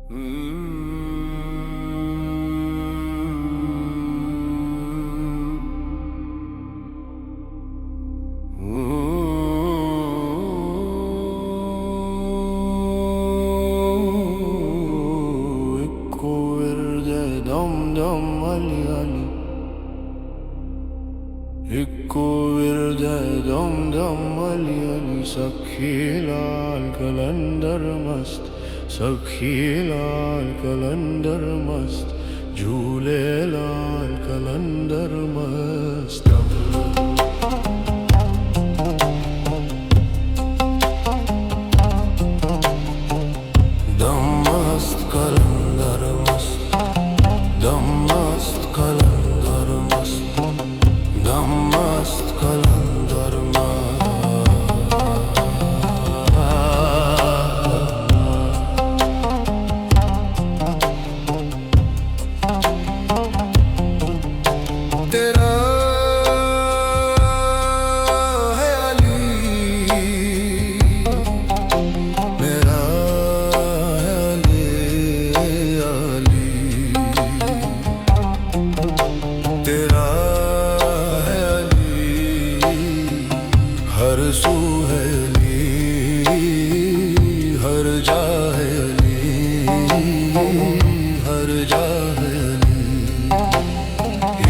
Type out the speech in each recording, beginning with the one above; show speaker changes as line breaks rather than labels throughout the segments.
इक्को विरदे दम दम अली अली सखी लाल कलंदर मस्त, सखी लाल कलंदर मस्त, झूले लाल कलंदर मस्त। दम मस्त कलंदर मस्त, दम मस्त कलंदर मस्त, दम मस्त कलंदर तेरा है अली, मेरा है अली, अली तेरा है अली, हर सू है अली, हर जा है अली, हर जा है अली।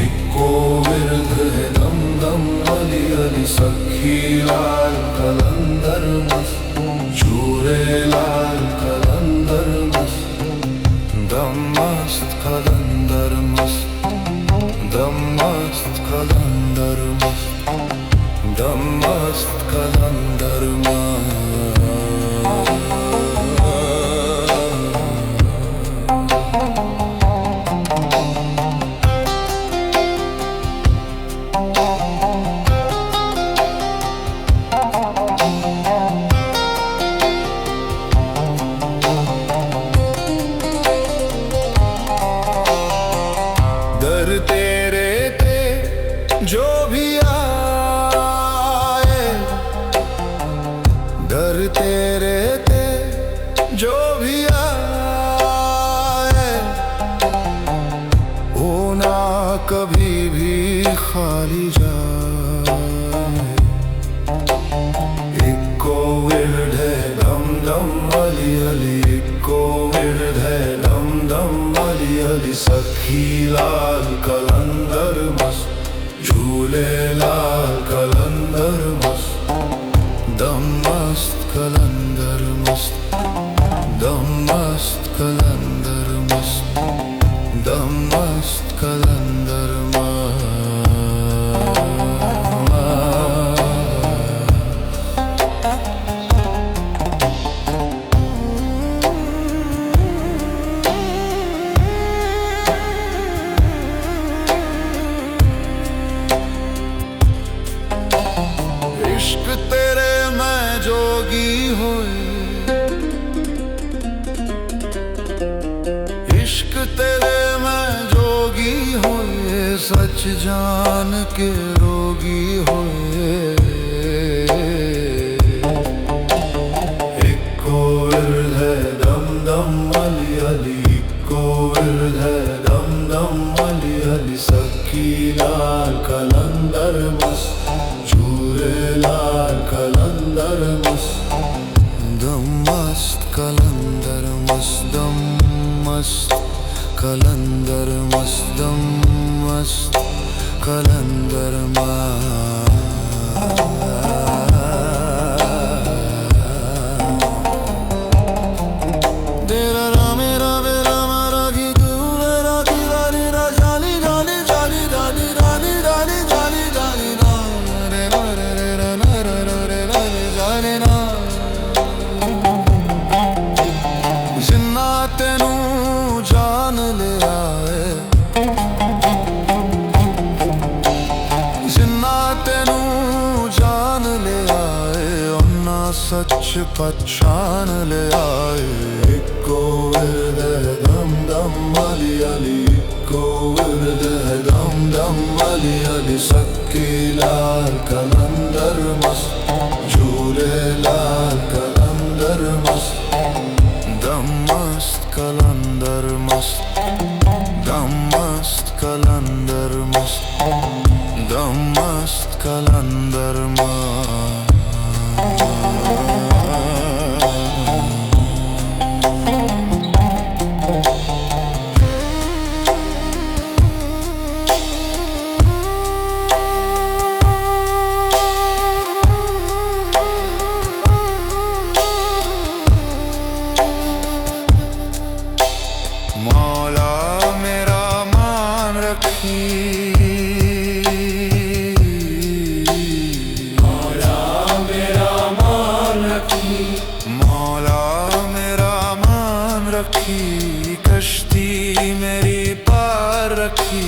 इक्को विरद है दम दम अली अली, सखी लाल कलंदर मस्त, झूले लाल कलंदर मस्त, दम मस्त कलंदर मस्त, दम मस्त कलंदर मस्त, दम मस्त कलंदर मस्त। दर तेरे ते जो भी आए, दर तेरे ते जो भी आए, वो ना कभी भी खाली जाए। इक्को विरद है दम दम अली अली, इक्को विरद है दम दम अली अली, सखी लाल कलंदर मस्त, झूले लाल कलंदर मस्त, दम मस्त कलंदर मस्त, दम मस्त कलंदर मस्त, दम मस्त कलंदर मस्त। इश्क तेरे मैं जोगी होए, इश्क तेरे मैं जोगी होए, सच जान के रोगी होए। इक्को विरद है दम दम अली अली, इक्को विरद है दम दम अली अली, सखी लाल कलंदर मस्त, झूले लाल कलंदर मस्त, दम मस्त कलंदर मस्त, दम मस्त कलंदर मस्त, दम मस्त कलंदर मस्त। जिन्ना तेनू जान ले आए, जिन्ना तेनू जान ले आए, उन्ना सच पहचान ले आए। इक्को विरद है दम दम अली अली, इक्को विरद है दम दम अली अली, सखी लाल कलंदर मस्त, झूले लाल कलंदर मस्त, दम मस्त मस्त कलंदर मस्त, दम मस्त कलंदर मस्त, दम मस्त कलंदर मस्त। मौला मेरा मान रखी,
मौला मेरा मान रखी,
मौला मेरा मान रखी, कश्ती मेरी पार रखी,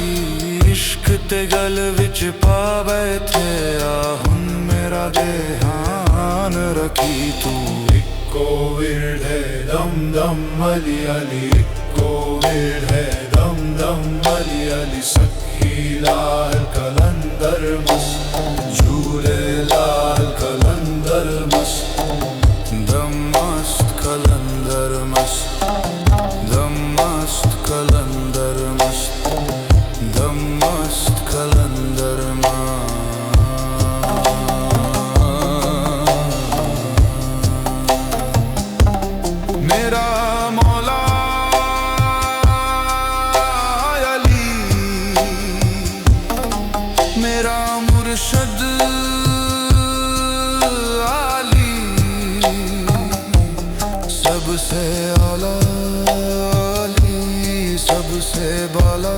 इश्क ते गल विच पा बैठे आ, हुन मेरा देहान रखी तू। इक्को विरद है दम दम अली अली, इक्को विरद है दम दम अली अली, सखी लाल कलंदर मस्त, झूले लाल कलंदर मस्त, दम मस्त कलंदर मस्त, दम मस्त कलंदर मस्त, दम मस्त कलंदर मस्त। मेरा मौला अली, मेरा मुर्शद अली, सबसे आला अली, सबसे बाला